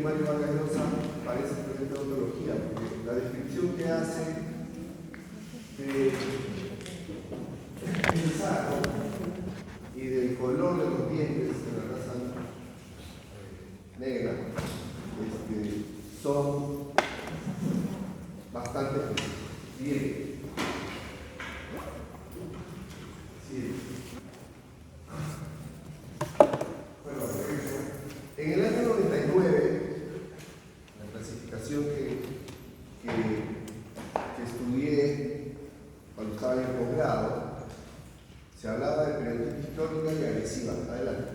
Mario Vargas Llosa parece proyecto de odontología, porque la descripción que hace del saco y del color de los dientes de la raza negra son bastante bien. Sí. Bueno, en el año 99, la clasificación que estudié cuando estaba en el posgrado, se hablaba de periodistas histórica y agresiva. Adelante.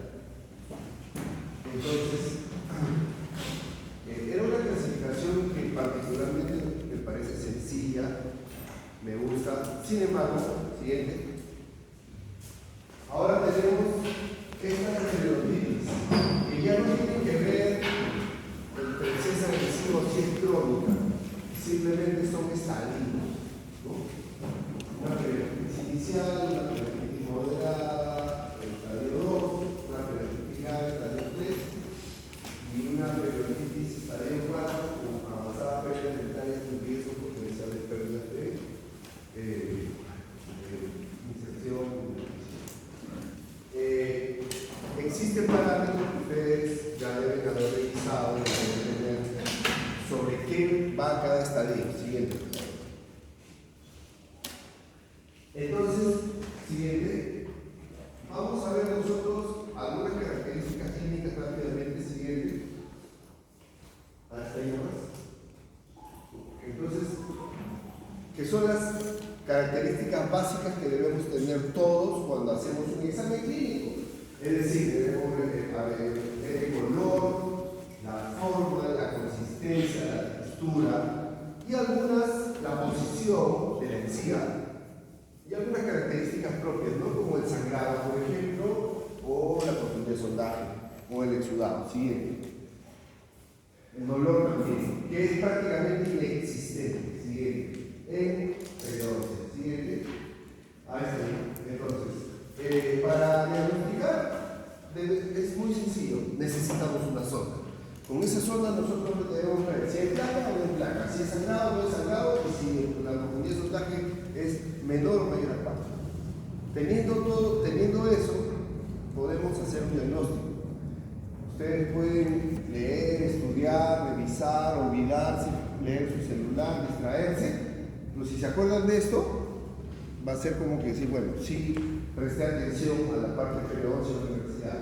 Entonces, era una clasificación que particularmente me parece sencilla, me gusta. Sin embargo, siguiente. Ahora tenemos estas estereotipos que ya no tienen que ver entre si es agresivo o si es crónica, simplemente son estadios, ¿no? Una perioditis inicial, una perioditis moderada, el estadio 2, una perioditis grave, estadio 3, y una perioditis estadio 4 con avanzada pérdida de detalles de riesgo potencial de pérdidas de inserción. Existen parámetros que ustedes ya deben haber revisado y deben tener sobre qué va cada estadio. Siguiente. Entonces, siguiente. Vamos a ver nosotros algunas características clínicas rápidamente. Siguiente. Hasta ahí nomás. Entonces, ¿qué son las características básicas que debemos tener todos cuando hacemos un examen clínico? Es decir, debemos ver el color, la forma, la consistencia, la textura y algunas, la posición de la encía y algunas características propias, ¿no? Como el sangrado, por ejemplo, o la profundidad de sondaje, o el exudado. Siguiente. El dolor también, que es prácticamente inexistente. Siguiente. En periodoncia. Siguiente. Ahí está. Entonces, para diagnosticar es muy sencillo. Necesitamos una sonda. Con esa sonda nosotros debemos ver si hay placa o no hay placa, si es sangrado o no es sangrado, y si la profundidad de sondaje es menor o mayor a 4. Teniendo eso, podemos hacer un diagnóstico. Ustedes pueden leer, estudiar, revisar, olvidarse, leer su celular, distraerse, pero si se acuerdan de esto, va a ser como que decir, bueno, sí, presté atención a la parte periodontal de la universidad.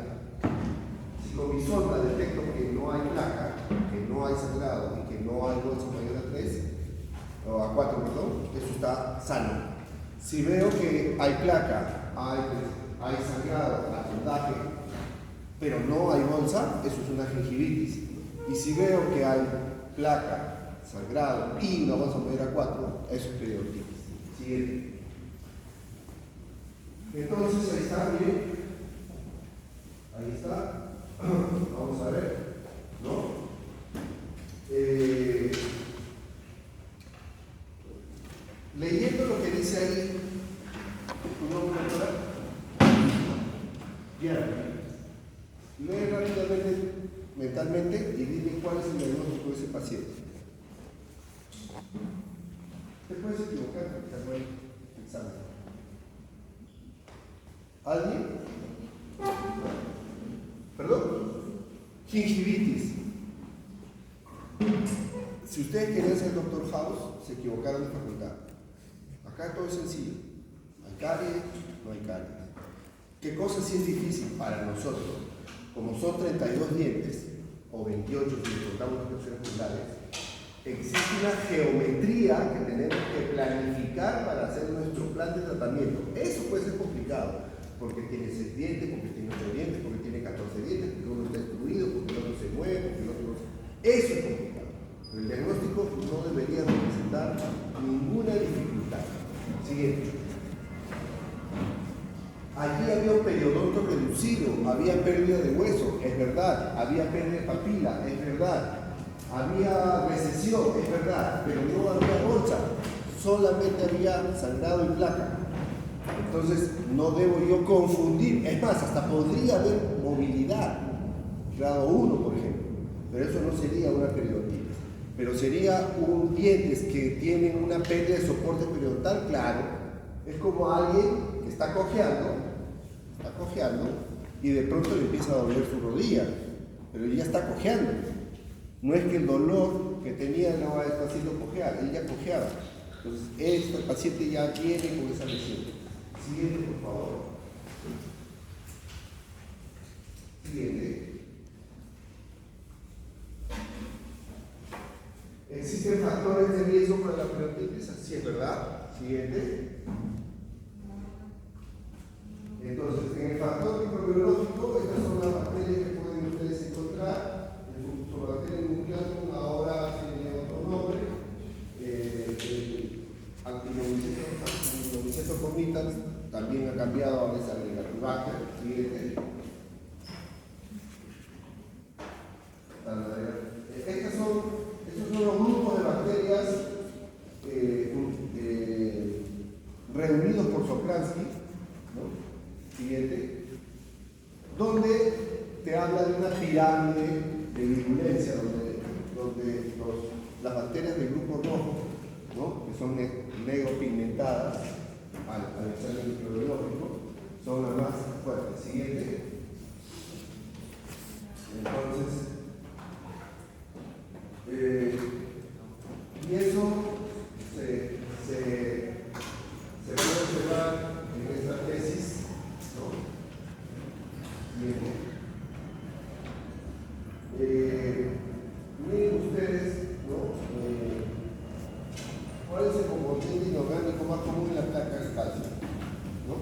Si con mi sonda detecto que no hay placa, que no hay sangrado y que no hay bolsa mayor a 3, o a 4, perdón, eso está sano. Si veo que hay placa, hay sangrado, hay sondaje, pero no hay bolsa, eso es una gingivitis. Y si veo que hay placa, sangrado y una bolsa mayor a 4, eso es periodontitis. Siguiente. Entonces ahí está, miren. Ahí está. Vamos a ver, ¿no? Leyendo lo que dice ahí, ¿tu nombre, doctora? Bien. Lee rápidamente, mentalmente, y dime cuál es el diagnóstico de ese paciente. Te puedes equivocar porque estás mal examen. ¿Alguien? ¿Perdón? Gingivitis. Si ustedes querían ser Dr. House, se equivocaron de facultad. Acá todo es sencillo. ¿Hay caries? No hay caries. ¿Qué cosa sí es difícil para nosotros? Como son 32 dientes, o 28 si contamos las opciones oculares, existe una geometría que tenemos que planificar para hacer nuestro plan de tratamiento. Eso puede ser complicado, porque tiene 6 dientes, porque tiene 8 dientes, porque tiene 14 dientes, porque uno está destruido, porque el otro se mueve, porque el otro no se... Eso es complicado. Pero el diagnóstico no debería representar ninguna dificultad. Siguiente. Allí había un periodonto reducido, había pérdida de hueso, es verdad, había pérdida de papila, es verdad, había recesión, es verdad, pero no había bolsa, solamente había sangrado y placa. Entonces no debo yo confundir, es más, hasta podría haber movilidad, grado 1 por ejemplo, pero eso no sería una periodontitis. Pero sería un dientes que tienen una pérdida de soporte periodontal, claro. Es como alguien que está cojeando, y de pronto le empieza a doler su rodilla, pero ya está cojeando. No es que el dolor que tenía no está haciendo cojear, él ya cojeaba. Entonces, este paciente ya viene con esa lesión. Siguiente, por favor. Siguiente. ¿Existen factores de riesgo para la periodontitis? Así es, ¿verdad? Siguiente. Entonces, en el factor microbiológico, estas son las bacterias que pueden ustedes encontrar. El Fusobacterium nucleatum ahora tiene otro nombre. Antinomiceta comitans también ha cambiado a veces a Helicobacter. Siguiente. Estos son los grupos de bacterias reunidos por Sokransky, ¿no? Siguiente, donde te habla de una pirámide de virulencia, donde las bacterias del grupo rojo, ¿no? Que son negropigmentadas al examen microbiológico, son las más fuertes. Siguiente. Entonces, y eso se puede observar en esta tesis, ¿no? Miren ustedes, ¿no? ¿Cuál es el componente inorgánico más común en la placa de calcio? ¿No?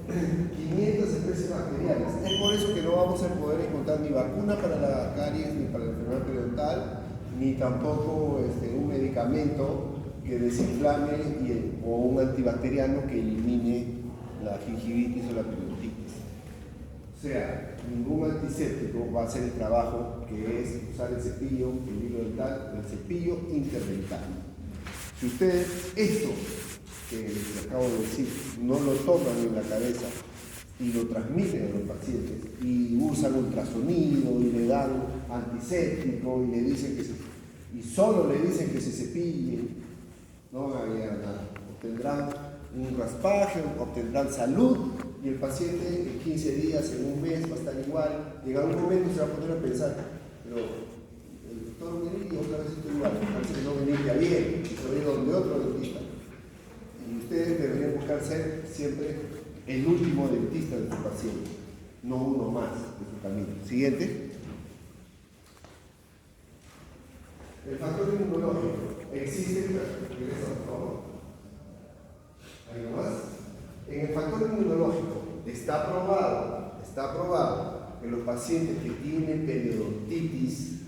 500 especies bacterianas. Es por eso que no vamos a poder encontrar ni vacuna para la caries, ni para la enfermedad periodontal, ni tampoco un medicamento que desinflame o un antibacteriano que elimine la gingivitis o la periodontitis. O sea, ningún antiséptico va a hacer el trabajo que es usar el cepillo, el hilo dental, el cepillo interdental. Si ustedes esto que les acabo de decir no lo toman en la cabeza y lo transmiten a los pacientes y usan ultrasonido y le dan antiséptico y le dicen y solo le dicen que se cepillen, no van a llegar a nada. Obtendrán un raspaje, obtendrán salud y el paciente en 15 días, en un mes va a estar igual. En algún momento se va a poner a pensar, pero el doctor me dijo otra vez estoy igual, parece que no me limpia bien, y soy donde otro dentista. Y ustedes deberían buscar ser siempre el último dentista de su paciente, no uno más de su camino. Siguiente. El factor inmunológico. ¿Existe? Regresa, por favor. ¿Hay algo más? En el factor inmunológico está probado que los pacientes que tienen periodontitis,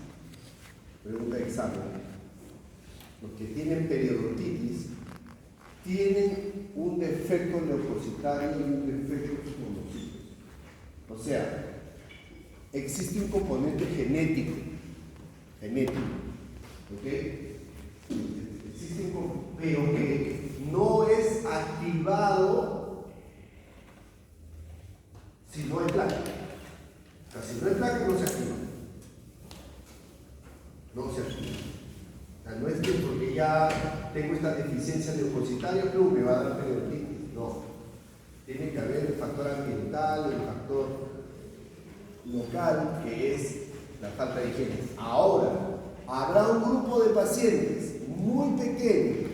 pregunta de examen, los que tienen periodontitis tienen un defecto leucocitario y un defecto monocítico. O sea, existe un componente genético, ¿ok? Existe pero que no es activado si no hay placa. O sea, si no hay placa, no se activa. No se activa. O sea, no es que porque ya tengo esta deficiencia leucocitaria, me va a dar periodontitis. No. Tiene que haber el factor ambiental, el factor local, que es la falta de higiene. Ahora, habrá un grupo de pacientes muy pequeños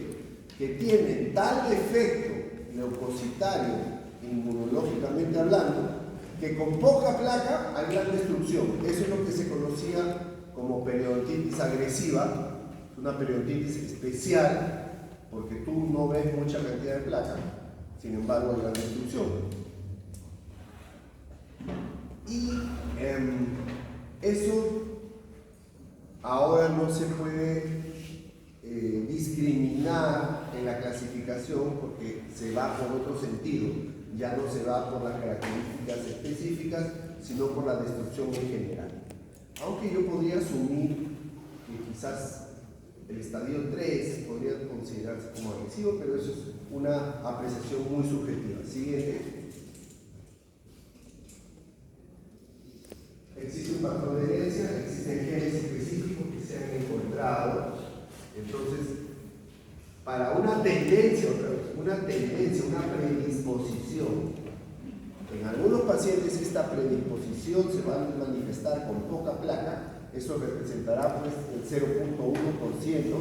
que tienen tal defecto leucocitario, inmunológicamente hablando, que con poca placa hay gran destrucción. Eso es lo que se conocía como periodontitis agresiva, una periodontitis especial, porque tú no ves mucha cantidad de placa, sin embargo hay gran destrucción. Y eso ahora no se puede discriminar en la clasificación porque se va por otro sentido, ya no se va por las características específicas, sino por la destrucción en general. Aunque yo podría asumir que quizás el estadio 3 podría considerarse como agresivo, pero eso es una apreciación muy subjetiva. Siguiente. tendencia, una predisposición. En algunos pacientes esta predisposición se va a manifestar con poca placa, eso representará pues el 0.1%.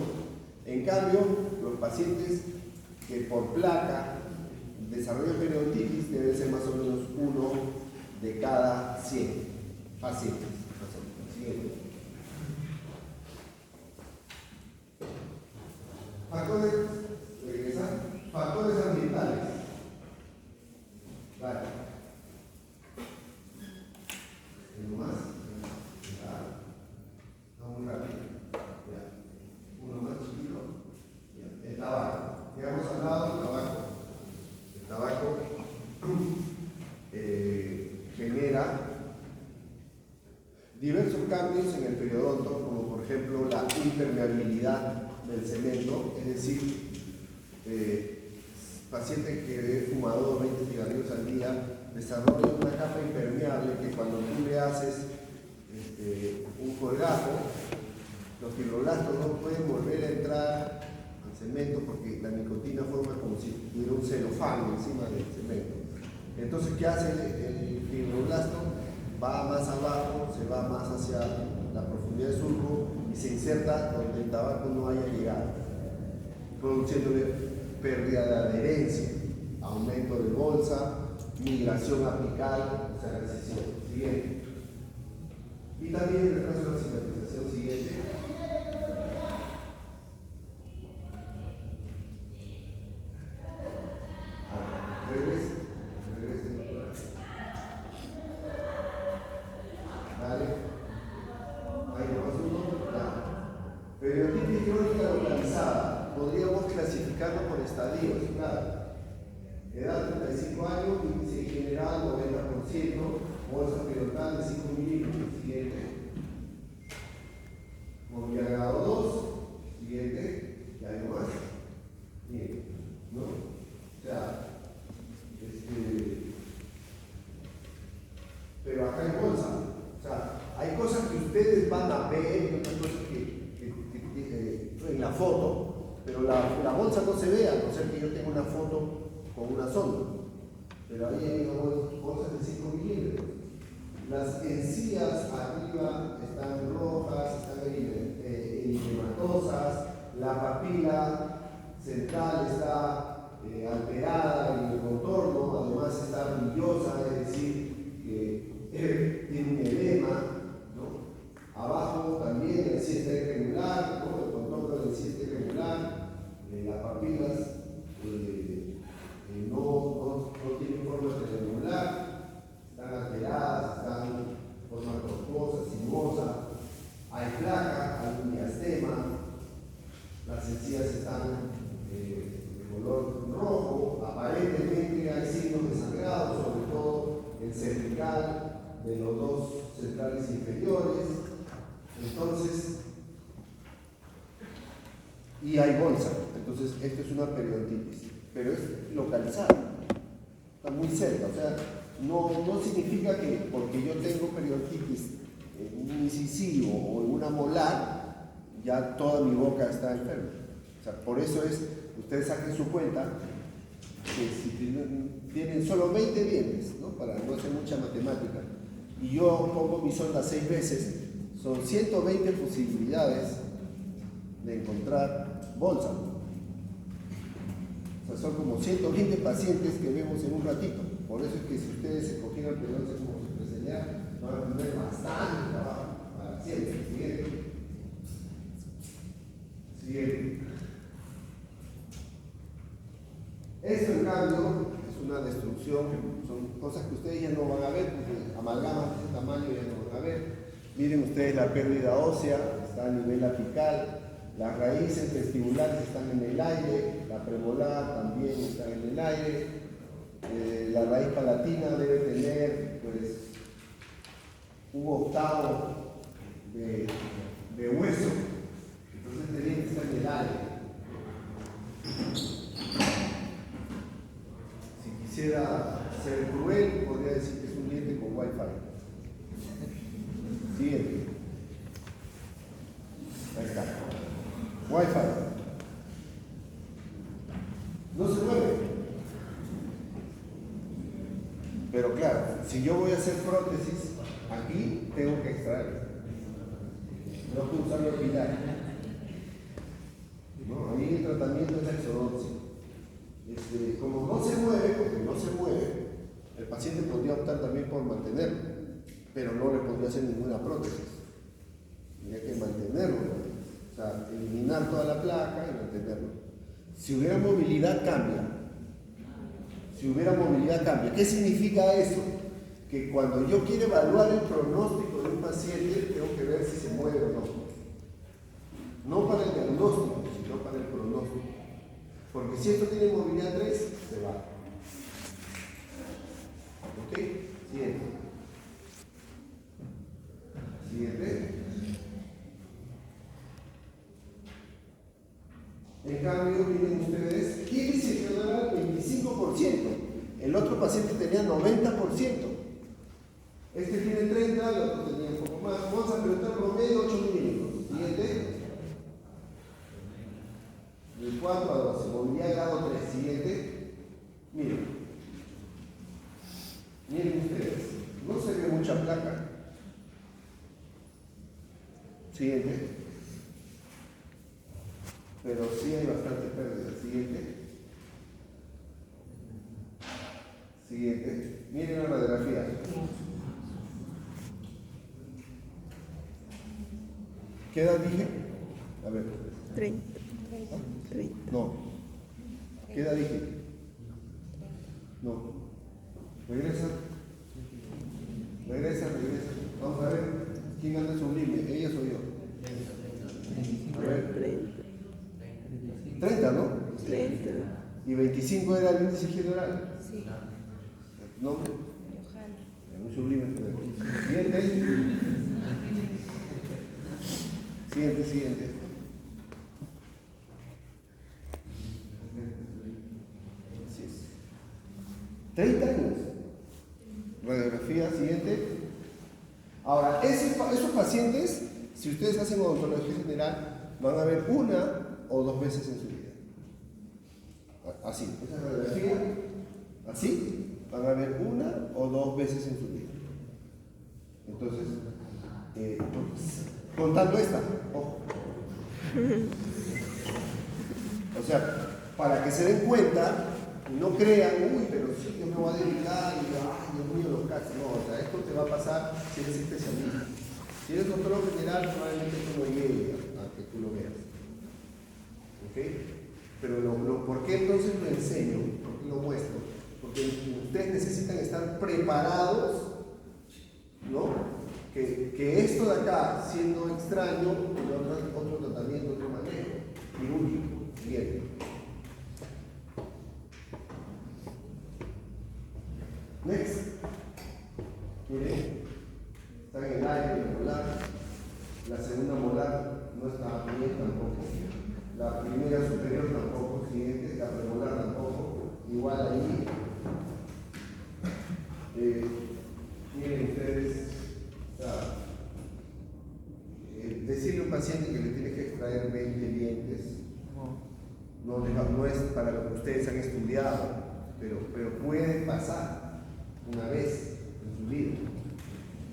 En cambio, los pacientes que por placa desarrollan periodontitis debe ser más o menos 1 de cada 100 pacientes. Siguiente. Factores ambientales. Vale. ¿Algo más? No, muy rápido. Ya. Uno más chiquito. Ya. El tabaco. Ya hemos hablado del tabaco. El tabaco genera diversos cambios en el periodonto, como por ejemplo la impermeabilidad del cemento, es decir, paciente que es fumador 20 cigarrillos al día desarrolla una capa impermeable que cuando tú le haces un colgajo, los fibroblastos no pueden volver a entrar al cemento porque la nicotina forma como si tuviera un celofán encima del cemento. Entonces, ¿qué hace el fibroblasto? Va más abajo, se va más hacia la profundidad del surco y se inserta donde el tabaco no haya llegado, produciéndole pérdida de adherencia, aumento de bolsa, migración apical, o sea, recesión. Siguiente. Y también el retraso de la cicatrización. Siguiente. Regrese. Vale. Ahí nomás uno. Periodontitis crónica localizada. Podríamos clasificarlo por estadios, claro. Edad 35 años, índice general 90%, bolsa periodontal de 5 milímetros. Siguiente. Movilidad grado 2. Siguiente. Ya hay más. Bien. ¿No? O sea, pero acá hay bolsa. O sea, hay cosas que ustedes van a ver y otras cosas que en la foto, pero la bolsa no se ve, a no ser que yo tenga una foto con una sonda. Pero ahí hay bolsas de 5 milímetros. Las encías arriba están rojas, están eritematosas, la papila central está alterada en el contorno, además está brillosa, es decir, que tiene un edema, ¿no? Abajo también el sí está irregular, ¿no? El contorno del sí está irregular, las papilas no tienen forma triangular, están alteradas, están en forma tortuosa, sinuosa, hay placa, hay un diastema, las encías están de color rojo, aparentemente hay signos de sangrado, sobre todo el cervical de los dos centrales inferiores. Entonces, y hay bolsa. Entonces, esto es una periodontitis, pero es localizada, está muy cerca. O sea, no significa que porque yo tengo periodontitis en un incisivo o en una molar, ya toda mi boca está enferma. O sea, por eso ustedes saquen su cuenta, que si tienen solo 20 dientes, ¿no? Para no hacer mucha matemática, y yo pongo mi sonda 6 veces, son 120 posibilidades de encontrar bolsa. O sea, son como 120 pacientes que vemos en un ratito. Por eso es que si ustedes se cogieran periodontitis como su especialidad, van a tener bastante trabajo para siempre. Siguiente. Esto, en cambio, es una destrucción, son cosas que ustedes ya no van a ver, porque amalgamas de ese tamaño ya no van a ver. Miren ustedes la pérdida ósea, está a nivel apical, las raíces vestibulares están en el aire, la premolar también está en el aire, la raíz palatina debe tener pues un octavo de hueso, entonces el diente está en el aire. Si quisiera ser cruel, podría decir que es un diente con Wi-Fi. Siguiente. Ahí está. Wi-Fi. si yo voy a hacer prótesis, aquí tengo que extraer. No puedo usar la pilar. ¿No? Ahí el tratamiento es la exodoncia. Como no se mueve, porque no se mueve, el paciente podría optar también por mantenerlo, pero no le podría hacer ninguna prótesis. Tendría que mantenerlo, o sea, eliminar toda la placa y mantenerlo. Si hubiera movilidad, cambia. Si hubiera movilidad, cambia. ¿Qué significa eso? Que cuando yo quiero evaluar el pronóstico de un paciente, tengo que ver si se mueve o no. No para el diagnóstico, sino para el pronóstico. Porque si esto tiene movilidad 3, se va. ¿Ok? Siguiente. Siguiente. En cambio, miren ustedes, ¿quién dice que era el 25%? El otro paciente tenía 90%. Este tiene 30, el otro tenía un poco más. Vamos a preguntar promedio 8 milímetros. Siguiente. De 4 a 12, movilidad grado 3. Siguiente. Miren. Miren ustedes. No se ve mucha placa. Siguiente. Pero sí hay bastante pérdida. Siguiente. Siguiente. Miren la radiografía. ¿Qué edad dije? A ver. 30. No. ¿Qué edad dije? No. Regresa. Regresa. Vamos a ver quién anda sublime, ellas o yo. A ver. 30, ¿no? 30. ¿Y 25 era el índice general? Sí. ¿Nombre? Johanna. Un sublime. Siguiente. Siguiente. Así es. 30 años. Radiografía, siguiente. Ahora, esos pacientes, si ustedes hacen odontología general, van a ver 1 o 2 veces en su vida. Así, esa radiografía, así, van a ver 1 o 2 veces en su vida. Entonces, contando esta, ojo. O sea, para que se den cuenta, no crean, uy, pero sí, yo me voy a dedicar y ay, Dios mío, los casos. No, o sea, esto te va a pasar si eres especialista. Si eres doctor general, probablemente tú no llegues a que tú lo veas. ¿Ok? Pero ¿por qué entonces lo enseño? ¿Por qué lo muestro? Porque ustedes necesitan estar preparados, ¿no? Que esto de acá, siendo extraño, otro tratamiento, otro manejo, quirúrgico. Bien. Next. Miren, están en el aire, el molar. La segunda molar no está bien tampoco. La primera superior tampoco. Siguiente, la premolar tampoco. Igual ahí. Miren ustedes. Decirle a un paciente que le tiene que extraer 20 dientes no es para lo que ustedes han estudiado, pero puede pasar una vez en su vida.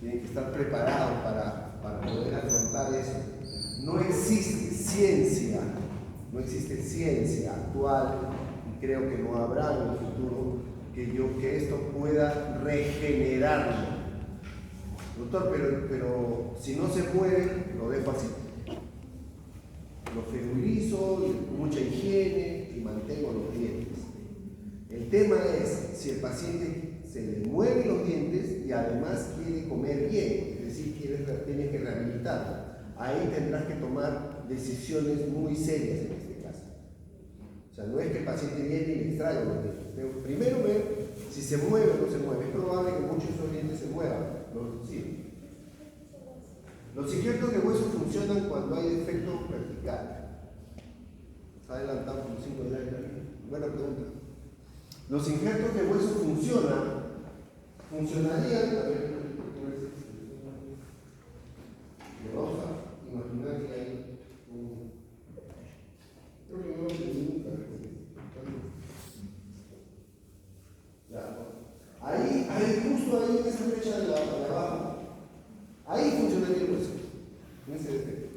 Tienen que estar preparados para poder afrontar eso. No existe ciencia actual, y creo que no habrá en el futuro, que esto pueda regenerarlo. Doctor, pero si no se puede, lo dejo así. Lo ferilizo, mucha higiene y mantengo los dientes. El tema es si el paciente se le mueven los dientes y además quiere comer bien, es decir, tiene que rehabilitar. Ahí tendrás que tomar decisiones muy serias en este caso. O sea, no es que el paciente viene y le extrae los dientes. Primero ver si se mueve o no se mueve. Es probable que muchos de esos dientes se muevan. Sí. Los injertos de hueso funcionan cuando hay defecto vertical. Está adelantado con 5 de aire. Buena pregunta. Los injertos de hueso funcionarían. A ver, vamos a imaginar que hay un. Creo que no lo entendí nunca. Ya, ahí, justo ahí en esta ese defecto.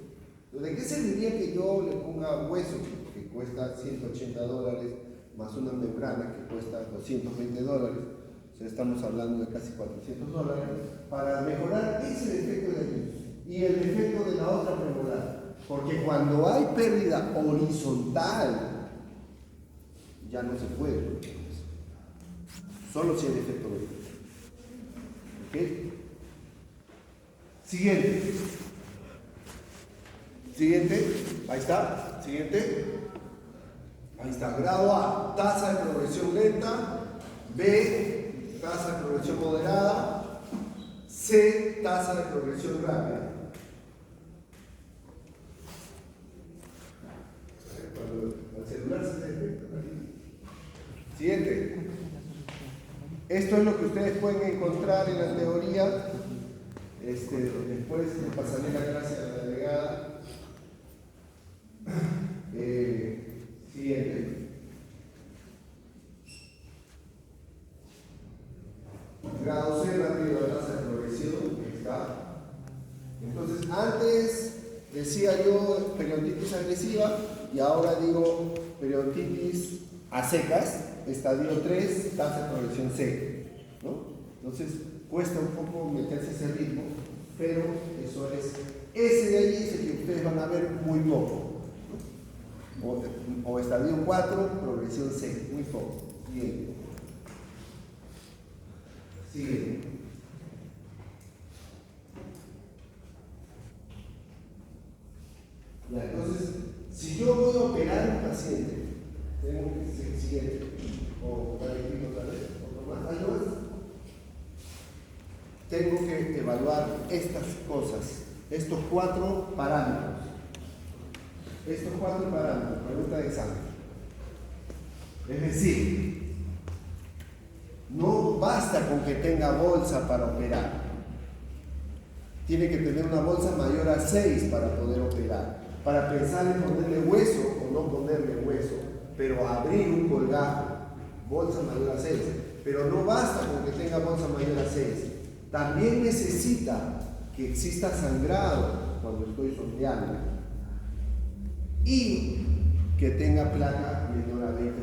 ¿De qué serviría que yo le ponga hueso, que cuesta $180, más una membrana que cuesta $220? O sea, estamos hablando de casi $400 para mejorar ese defecto de aquí y el defecto de la otra premolar. Porque cuando hay pérdida horizontal, ya no se puede. Solo si hay defecto vertical. ¿Ok? Siguiente. Siguiente. Ahí está. Siguiente. Ahí está. Grado A, tasa de progresión lenta. B, tasa de progresión moderada. C, tasa de progresión rápida. Cuando el celular se detecta. Siguiente. Esto es lo que ustedes pueden encontrar en la teoría. Después le pasaré la clase a la delegada. Siguiente. Grado C, rápido de tasa de progresión. Ahí está. Entonces, antes decía yo periodontitis agresiva y ahora digo periodontitis a secas, estadio 3, tasa de progresión C, ¿no? Entonces, cuesta un poco meterse ese ritmo, pero eso es, ese de ahí es el que ustedes van a ver muy poco, ¿no? O estadio 4, progresión C, muy poco. Bien. Sigue. Ya, entonces, si yo voy a operar a un paciente, tengo que ser siguiente, o otra vez, otro más, algo más. Tengo que evaluar estas cosas, estos 4 parámetros. Estos 4 parámetros, pregunta de examen. Es decir, no basta con que tenga bolsa para operar. Tiene que tener una bolsa mayor a 6 para poder operar. Para pensar en ponerle hueso o no ponerle hueso, pero abrir un colgajo, bolsa mayor a 6. Pero no basta con que tenga bolsa mayor a 6. También necesita que exista sangrado cuando estoy sondeando y que tenga placa menor a 20%.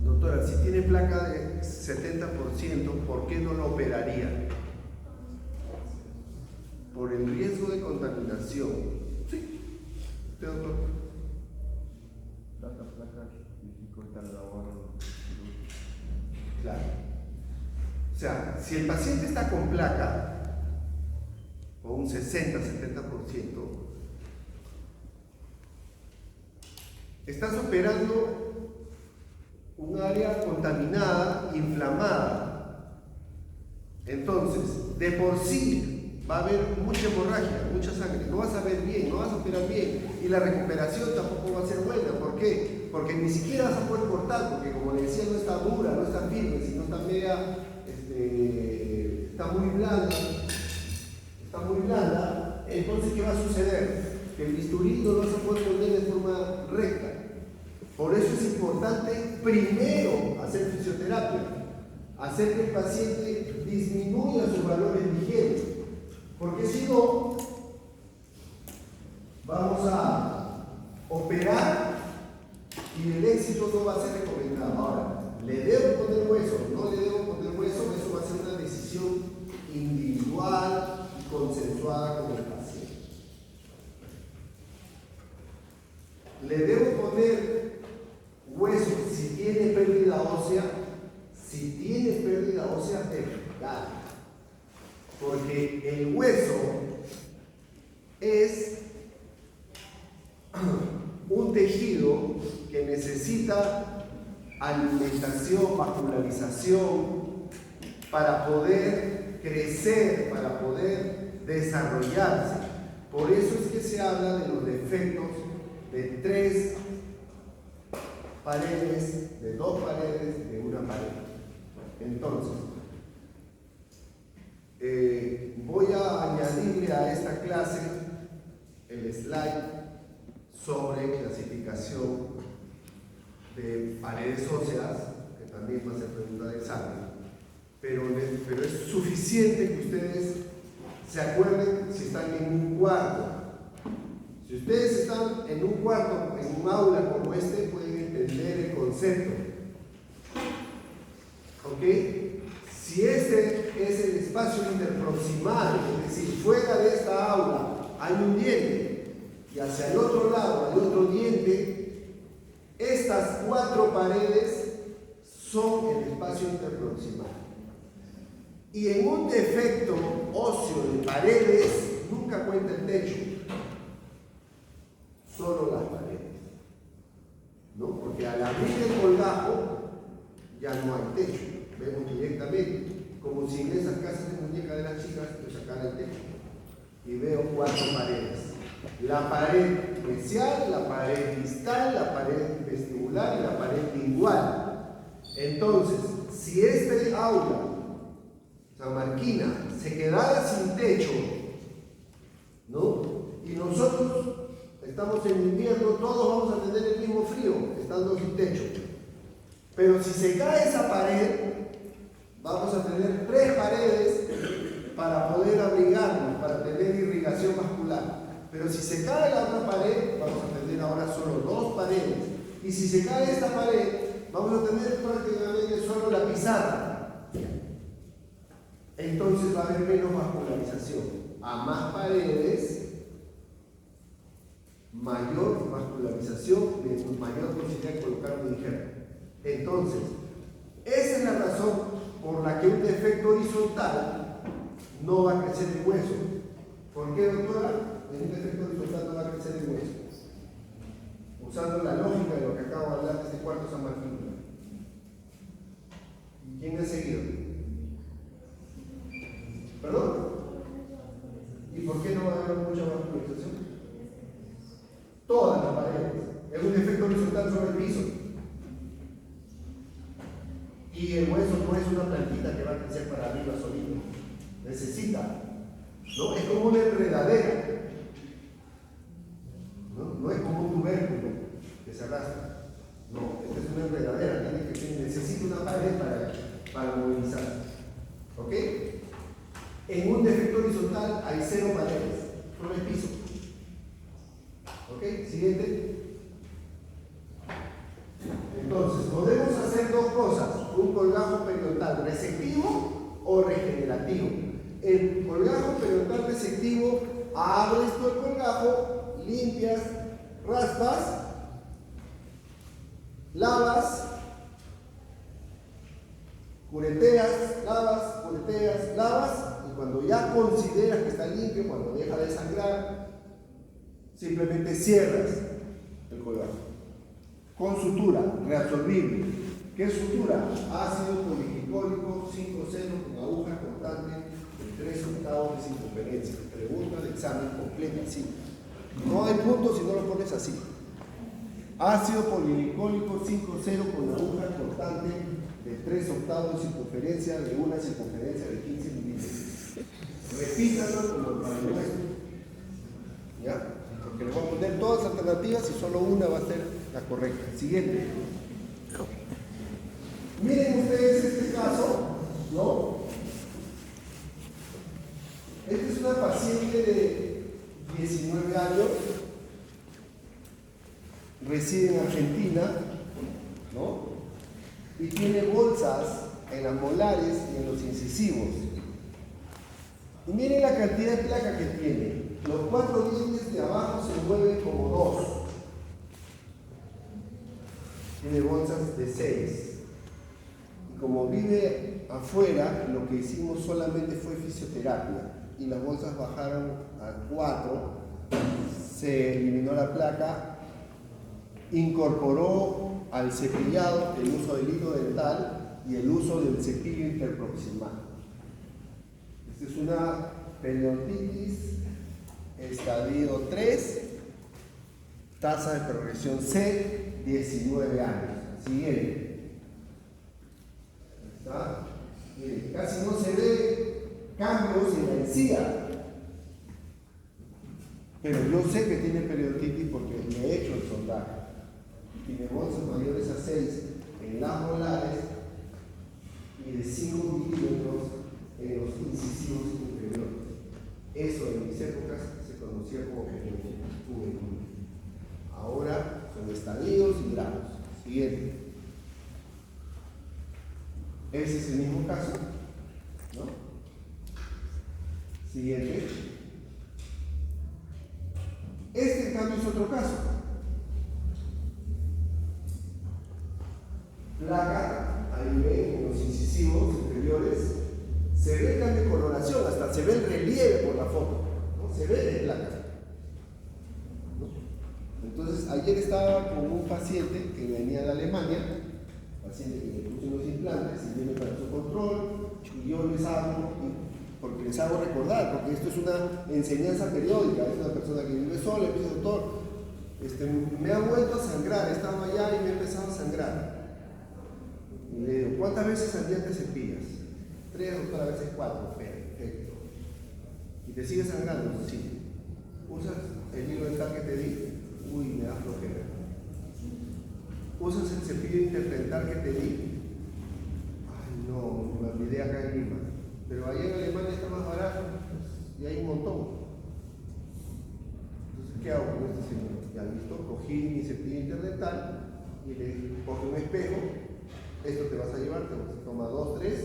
Doctora, si tiene placa de 70%, ¿por qué no lo operaría? Por el riesgo de contaminación. Sí. ¿Usted, doctor? Placa, dificulta la labor. Claro. O sea, si el paciente está con placa, o un 60-70%, estás operando un área contaminada, inflamada. Entonces, de por sí va a haber mucha hemorragia, mucha sangre, no vas a ver bien, no vas a operar bien y la recuperación tampoco va a ser buena. ¿Por qué? Porque ni siquiera vas a poder cortar, porque como le decía, no está dura, no está firme, sino está media, está muy blanda, entonces ¿qué va a suceder? Que el bisturí no lo vas a poder poner de forma recta. Por eso es importante primero hacer fisioterapia, hacer que el paciente disminuya sus valores de higiene. Porque si no, vamos a operar y el éxito no va a ser recomendado. Ahora, ¿le debo poner hueso? ¿No le debo poner hueso? Eso va a ser una decisión individual y consensuada con el paciente. ¿Le debo poner hueso si tiene pérdida ósea? Si tiene pérdida ósea vertical. Porque el hueso es un tejido que necesita alimentación, vascularización para poder crecer, para poder desarrollarse. Por eso es que se habla de los defectos de 3 paredes, de 2 paredes, de una pared. Entonces, voy a añadirle a esta clase el slide sobre clasificación de paredes óseas, que también va a ser pregunta de examen, pero es suficiente que ustedes se acuerden si están en un cuarto. Si ustedes están en un cuarto, en un aula como este, pueden entender el concepto. ¿Ok? Si este es el espacio interproximal, es decir, fuera de esta aula hay un diente y hacia el otro lado hay otro diente, estas 4 paredes son el espacio interproximal. Y en un defecto óseo de paredes nunca cuenta el techo, solo las paredes, ¿no? Porque al abrir el colgajo ya no hay techo, vemos directamente, como si en esas casas de muñeca de las chicas yo sacara el techo y veo 4 paredes: la pared mesial, la pared distal, la pared vestibular y la pared lingual. Entonces, si este aula sanmarquina se quedara sin techo, ¿no? Y nosotros estamos en invierno, todos vamos a tener el mismo frío, estando sin techo. Pero si se cae esa pared, vamos a tener 3 paredes para poder abrigarnos, para tener irrigación vascular. Pero si se cae la otra pared, vamos a tener ahora solo 2 paredes. Y si se cae esta pared, vamos a tener prácticamente solo la pizarra. Entonces va a haber menos vascularización. A más paredes, mayor vascularización, mayor posibilidad de colocar un injerto. Entonces, esa es la razón por la que un defecto horizontal no va a crecer el hueso. ¿Por qué, doctora? En un defecto horizontal no va a crecer el hueso. Usando la lógica de lo que acabo de hablar de este cuarto sanmarquino. ¿Quién ha seguido? ¿Perdón? ¿Y por qué no va a haber mucha vascularización? Todas las paredes. Es un defecto horizontal sobre el piso. Y el hueso no es una plantita que va a crecer para arriba solito. Necesita, ¿no? Es como una enredadera. No es como un tubérculo que se arrastra. No, esta es una enredadera. Necesita una pared para movilizarse. ¿Ok? En un defecto horizontal hay 0 paredes, solo el piso. ¿Ok? Siguiente. Entonces, podemos hacer 2 cosas: un colgajo periodontal resectivo o regenerativo. El colgajo periodontal resectivo, abres todo el colgajo, limpias, raspas, lavas, cureteas, lavas, cureteas, lavas, y cuando ya consideras que está limpio, cuando deja de sangrar, simplemente cierras el colgajo. Con sutura, reabsorbible. ¿Qué es sutura? Ácido poliglicólico 5,0 con aguja cortante de 3/8 de circunferencia. Pregunta de examen completa, así. No hay puntos si no lo pones así. Ácido poliglicólico 5,0 con aguja cortante de 3/8 de circunferencia de una circunferencia de 15 milímetros. Repítalo como para el nuestro. ¿Ya? Porque les voy a poner todas las alternativas y solo una va a ser la correcta. Siguiente. Miren ustedes este caso, ¿no? Esta es una paciente de 19 años, reside en Argentina, ¿no? Y tiene bolsas en las molares y en los incisivos. Y miren la cantidad de placa que tiene. Los 4 dientes de abajo se mueven como 2. Tiene bolsas de 6. Y como vive afuera, lo que hicimos solamente fue fisioterapia. Y las bolsas bajaron a 4. Se eliminó la placa. Incorporó al cepillado el uso del hilo dental y el uso del cepillo interproximal. Esta es una periodontitis estadio 3, tasa de progresión C, 19 años. Siguiente. ¿Está? Miren, casi no se ve cambios en la encía. Pero yo sé que tiene periodontitis porque le he hecho el sondaje. Tiene bolsas mayores a 6 en las molares y de 5 milímetros en los incisivos inferiores. mis épocas se conocía como juvenil. Ahora son estadios y grados. Siguiente. Ese es el mismo caso, ¿no? Siguiente. Este, en cambio, es otro caso. Placa, ahí ven, en los incisivos inferiores, se ve el cambio de coloración, hasta se ve el relieve por la foto, ¿no? Se ve de placa, ¿no? Entonces, ayer estaba con un paciente que venía de Alemania, paciente que le puso unos implantes y viene para su control, y yo les hago, porque les hago recordar, porque esto es una enseñanza periódica, es una persona que vive sola, y dice, doctor, me ha vuelto a sangrar, he estado allá y me ha empezado a sangrar. Y le digo, ¿cuántas veces al día te cepillas? 3, doctor, a veces 4, perfecto. ¿Y te sigue sangrando? Sí. ¿Usas el hilo dental que te di? Uy, me da flojera. ¿Usas el cepillo interdental que te di? Ay, no, me olvidé acá en Lima. Pero allá en Alemania está más barato y hay un montón. Entonces, ¿qué hago con este señor? Ya listo, cogí mi cepillo interdental y le dije, coge un espejo, esto te vas a llevar, te toma 2, 3,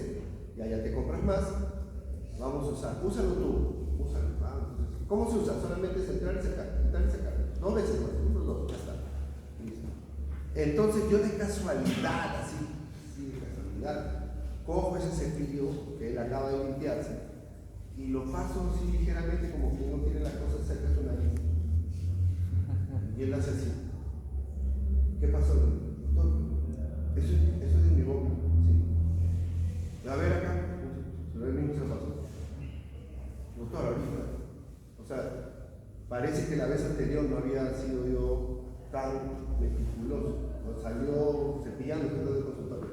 y allá te compras más, vamos a usar, úsalo tú, úsalo. Entonces, ¿cómo se usa? Solamente es entrar y sacar, 2 veces más, 1, 2, ya está. Listo. Entonces yo de casualidad, así de casualidad, cojo ese cepillo que él acaba de limpiarse y lo paso así ligeramente como que no tiene las cosas cerca de su nariz. Y él hace así. ¿Qué pasó, doctor? Eso es de mi boca, sí. A ver acá, pero él mismo se pasó. Doctor, ahorita. O sea, parece que la vez anterior no había sido yo tan meticuloso. No salió cepillando después del consultorio.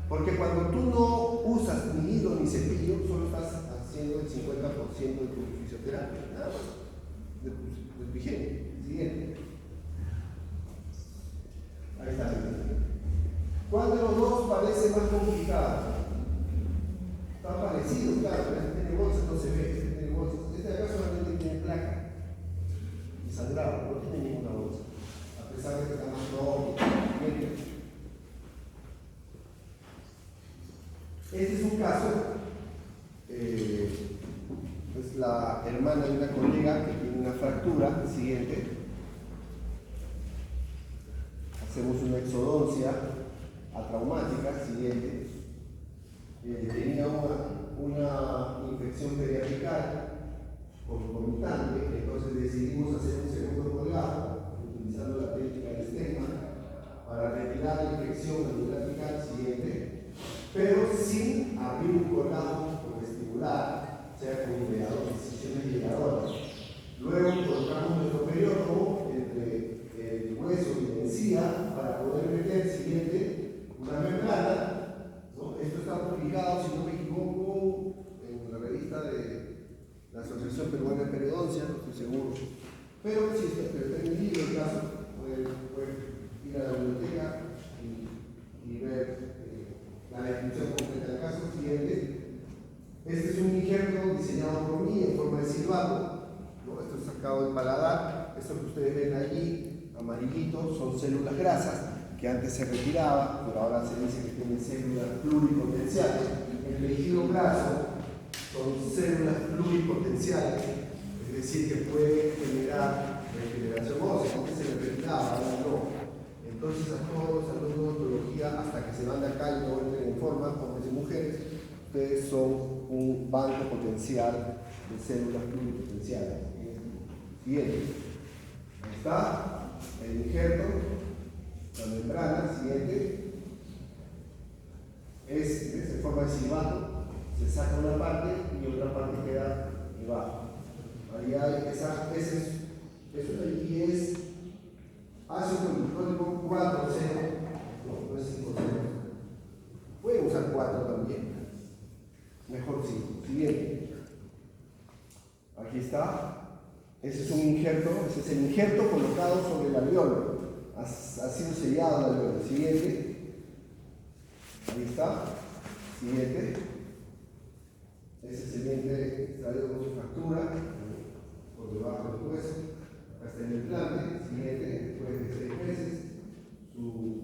Porque cuando tú no usas ni hilo ni cepillo, solo estás haciendo el 50% de tu fisioterapia, nada más, de tu higiene. Siguiente. Ahí está. ¿Cuál de los dos parece más complicado? Está parecido, claro, pero este tiene bolsas, no se ve, este tiene bolsas. Este de acá solamente tiene placa y sangrado, no tiene ninguna bolsa, a pesar de que está más rojo. Este es un caso, es la hermana de una colega que tiene una fractura. Siguiente. Hacemos una exodoncia atraumática. Siguiente. Tenía una infección periapical concomitante, entonces decidimos hacer un segundo colgado utilizando la técnica del estigma para retirar la infección periapical. Siguiente. Pero sin abrir un colado vestibular, o sea, con incisiones liberadoras. Luego colocamos nuestro periódico entre el hueso y la encía para poder meter, siguiente, una membrana, ¿no? Esto está publicado, si no me equivoco, en la revista de la Asociación Peruana de Periodoncia, no estoy seguro. Pero si está en el libro, el caso, pueden ir a la biblioteca y ver la descripción completa del caso. Siguiente. Este es un injerto diseñado por mí en forma de silbato, ¿no? Esto es sacado del paladar. Esto que ustedes ven allí, amarillito, son células grasas que antes se retiraban, pero ahora se dice que tienen células pluripotenciales. El tejido graso son células pluripotenciales, es decir, que pueden generar regeneración ósea. Antes se le retiraba, ahora no. Entonces, a todos los alumnos de odontología, hasta que se van de acá y no entren en forma, hombres y mujeres, ustedes son un banco potencial de células pluripotenciales. Bien, ahí está el injerto, la membrana. Siguiente. Es en forma de silbato, se saca una parte y otra parte queda debajo. Ahí hay eso de allí es ácido glucólico 4,0, no es 5,0. Pueden usar 4 también, mejor 5. Siguiente. Aquí está. Ese es un injerto, ese es el injerto colocado sobre el alveolo. Ha sido sellado el alveolo. Siguiente. Ahí está. Siguiente. Ese siguiente sale con su factura por debajo del hueso. Acá está el implante, siguiente, después de 6 meses, su